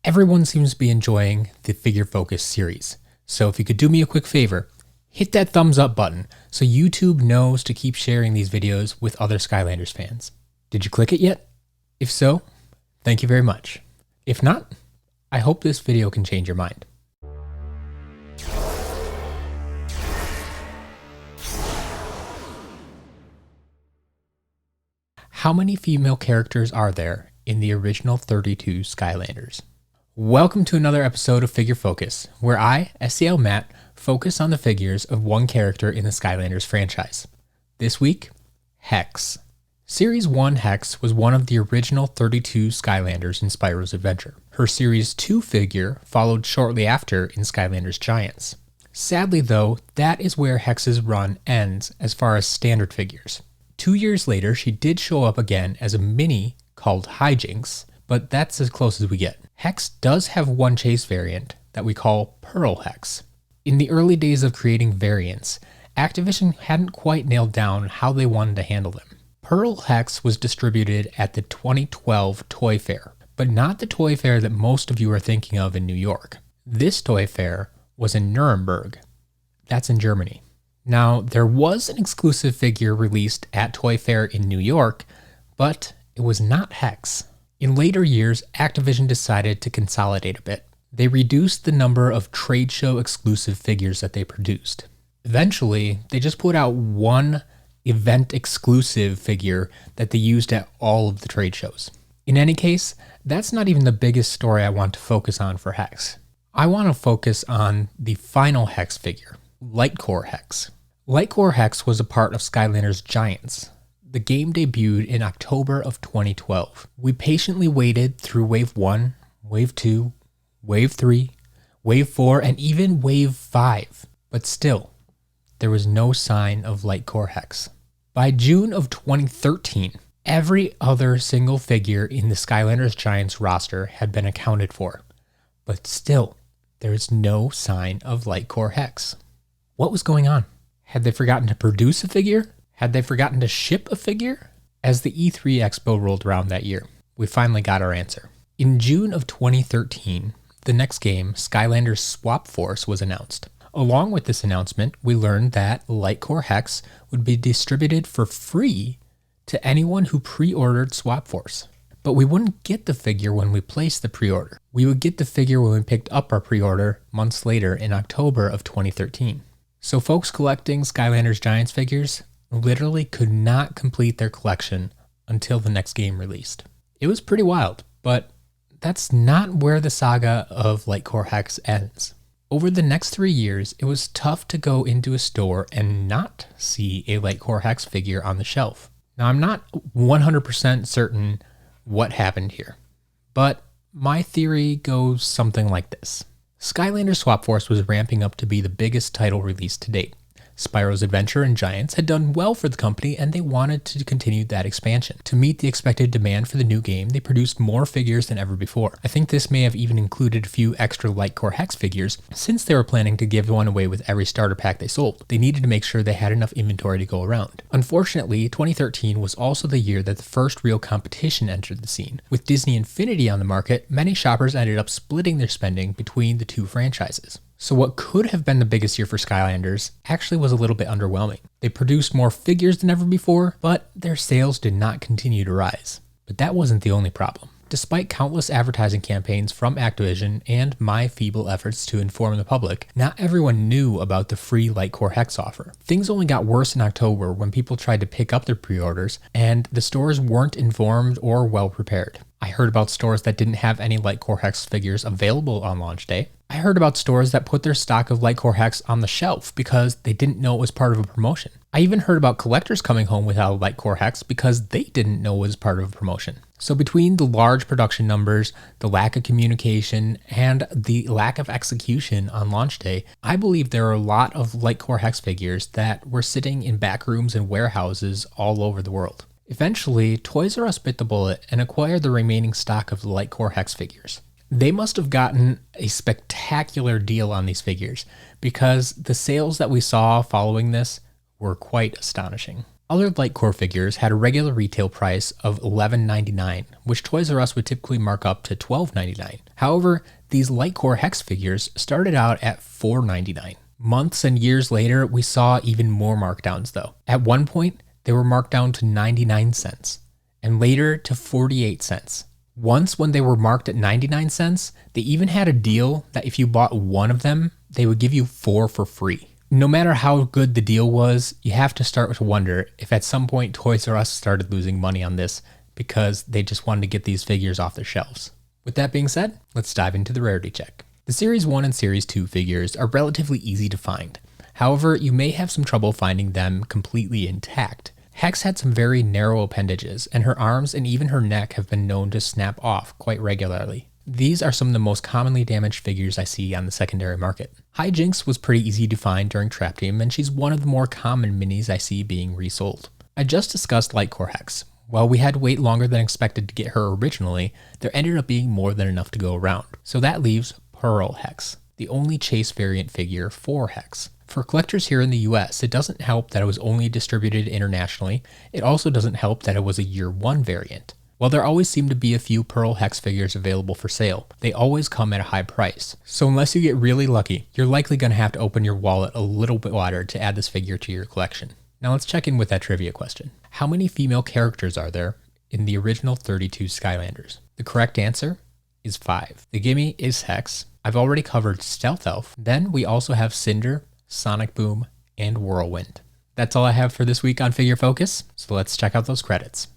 Everyone seems to be enjoying the Figure Focus series. So if you could do me a quick favor, hit that thumbs up button so YouTube knows to keep sharing these videos with other Skylanders fans. Did you click it yet? If so, thank you very much. If not, I hope this video can change your mind. How many female characters are there in the original 32 Skylanders? Welcome to another episode of Figure Focus, where I, SCL Matt, focus on the figures of one character in the Skylanders franchise. This week, Hex. Series 1 Hex was one of the original 32 Skylanders in Spyro's adventure. Her Series 2 figure followed shortly after in Skylanders Giants. Sadly though, that is where Hex's run ends as far as standard figures. 2 years later, she did show up again as a mini called Hijinks, but that's as close as we get. Hex does have one chase variant that we call Pearl Hex. In the early days of creating variants, Activision hadn't quite nailed down how they wanted to handle them. Pearl Hex was distributed at the 2012 Toy Fair, but not the Toy Fair that most of you are thinking of in New York. This Toy Fair was in Nuremberg. That's in Germany. Now, there was an exclusive figure released at Toy Fair in New York, but it was not Hex. In later years, Activision decided to consolidate a bit. They reduced the number of trade show exclusive figures that they produced. Eventually, they just put out one event exclusive figure that they used at all of the trade shows. In any case, that's not even the biggest story I want to focus on for Hex. I want to focus on the final Hex figure, LightCore Hex. LightCore Hex was a part of Skylanders Giants. The game debuted in October of 2012. We patiently waited through Wave 1, Wave 2, Wave 3, Wave 4, and even Wave 5. But still, there was no sign of LightCore Hex. By June of 2013, every other single figure in the Skylanders Giants roster had been accounted for. But still, there is no sign of LightCore Hex. What was going on? Had they forgotten to produce a figure? Had they forgotten to ship a figure? As the E3 Expo rolled around that year, we finally got our answer. In June of 2013, the next game, Skylanders Swap Force, was announced. Along with this announcement, we learned that LightCore Hex would be distributed for free to anyone who pre-ordered Swap Force. But we wouldn't get the figure when we placed the pre-order. We would get the figure when we picked up our pre-order months later in October of 2013. So folks collecting Skylanders Giants figures literally could not complete their collection until the next game released. It was pretty wild, but that's not where the saga of LightCore Hex ends. Over the next 3 years, it was tough to go into a store and not see a LightCore Hex figure on the shelf. Now, I'm not 100% certain what happened here, but my theory goes something like this. Skylanders Swap Force was ramping up to be the biggest title released to date. Spyro's Adventure and Giants had done well for the company, and they wanted to continue that expansion. To meet the expected demand for the new game, they produced more figures than ever before. I think this may have even included a few extra LightCore Hex figures, since they were planning to give one away with every starter pack they sold. They needed to make sure they had enough inventory to go around. Unfortunately, 2013 was also the year that the first real competition entered the scene. With Disney Infinity on the market, many shoppers ended up splitting their spending between the two franchises. So what could have been the biggest year for Skylanders actually was a little bit underwhelming. They produced more figures than ever before, but their sales did not continue to rise. But that wasn't the only problem. Despite countless advertising campaigns from Activision and my feeble efforts to inform the public, not everyone knew about the free LightCore Hex offer. Things only got worse in October when people tried to pick up their pre-orders, and the stores weren't informed or well prepared. I heard about stores that didn't have any LightCore Hex figures available on launch day. I heard about stores that put their stock of LightCore Hex on the shelf because they didn't know it was part of a promotion. I even heard about collectors coming home without a LightCore Hex because they didn't know it was part of a promotion. So between the large production numbers, the lack of communication, and the lack of execution on launch day, I believe there are a lot of LightCore Hex figures that were sitting in back rooms and warehouses all over the world. Eventually, Toys R Us bit the bullet and acquired the remaining stock of the LightCore Hex figures. They must have gotten a spectacular deal on these figures because the sales that we saw following this were quite astonishing. Other LightCore figures had a regular retail price of $11.99, which Toys R Us would typically mark up to $12.99. However, these LightCore Hex figures started out at $4.99. Months and years later, we saw even more markdowns though. At one point, they were marked down to 99 cents, and later to 48 cents. Once when they were marked at 99 cents, they even had a deal that if you bought one of them, they would give you 4 for free. No matter how good the deal was, you have to start to wonder if at some point Toys R Us started losing money on this because they just wanted to get these figures off their shelves. With that being said, let's dive into the rarity check. The Series 1 and Series 2 figures are relatively easy to find. However, you may have some trouble finding them completely intact. Hex had some very narrow appendages, and her arms and even her neck have been known to snap off quite regularly. These are some of the most commonly damaged figures I see on the secondary market. Hijinks was pretty easy to find during Trap Team, and she's one of the more common minis I see being resold. I just discussed LightCore Hex. While we had to wait longer than expected to get her originally, there ended up being more than enough to go around. So that leaves Pearl Hex, the only chase variant figure for Hex. For collectors here in the US, it doesn't help that it was only distributed internationally. It also doesn't help that it was a year 1 variant. While there always seem to be a few Pearl Hex figures available for sale, they always come at a high price. So unless you get really lucky, you're likely going to have to open your wallet a little bit wider to add this figure to your collection. Now let's check in with that trivia question. How many female characters are there in the original 32 Skylanders? The correct answer is 5. The gimme is Hex. I've already covered Stealth Elf. Then we also have Cinder, Sonic Boom, and Whirlwind. That's all I have for this week on Figure Focus, so let's check out those credits.